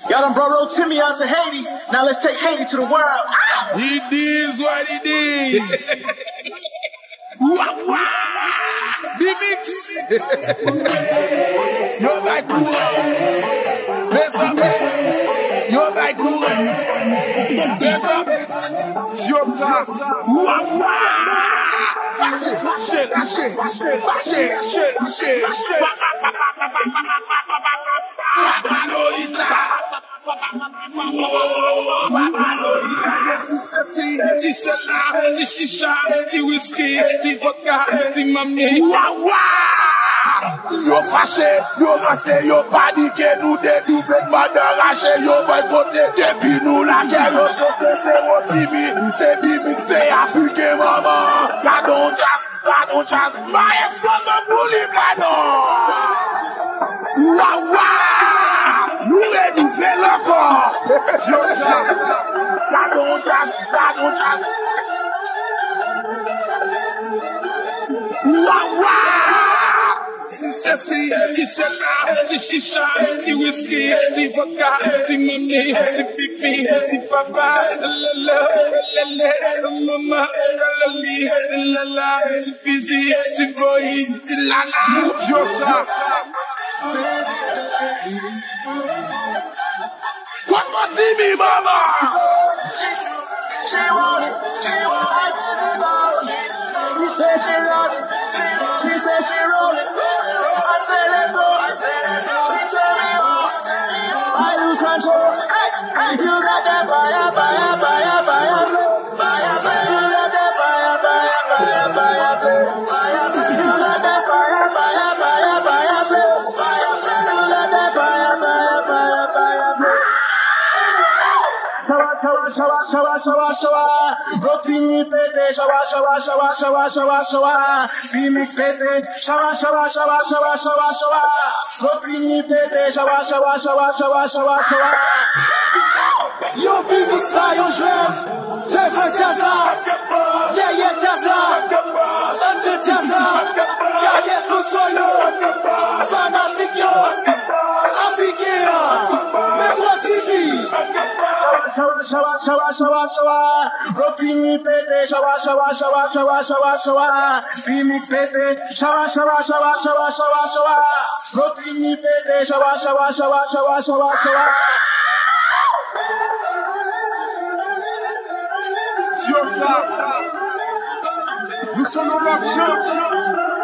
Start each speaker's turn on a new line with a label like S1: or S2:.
S1: Y'all done brought Timmy out to Haiti. Now let's take Haiti to the world.
S2: He did what he did. The mix. You're like cool. Let's up. You're like cool. Let's up. You're shit. Ti celle-là, ti chicha, ti whisky, ti vodka, ti mami. Yo fâché, yo massé, yo paniqué, nous dédoublé, madame raché, yo boycotté. Depuis nous la guerre, yo sauté, c'est timide, c'est bimique, c'est africain, maman. Gardons jazz, maïs comme un bouli blanc. Nous renouvelons l'encore. Gardons jazz. Ti celle-là, ti chicha, ti whisky, ti vodka, ti mami, ti pipi, ti papa, mama, ti busy, ti boy, ti lala. What about me, mama?
S1: She want it. He said she love it. She said she roll it. I said let's go. He tell me all. I lose control. Hey, you got that fire. You got that fire. Shower. Rotini pete, shower. Remix pete, shower. Rotini pete, shower. Yo, remix là, yo, j'aime. Le vrai jazz là. Yeah, jazz là. Under jazz là. Yeah, son solo. Fanatique yo. Africain. Mais moi, TV. Shower. Rotini pete, shower. Remix pete, shower. Rotini pete, shower.
S2: Nous sommes en marche.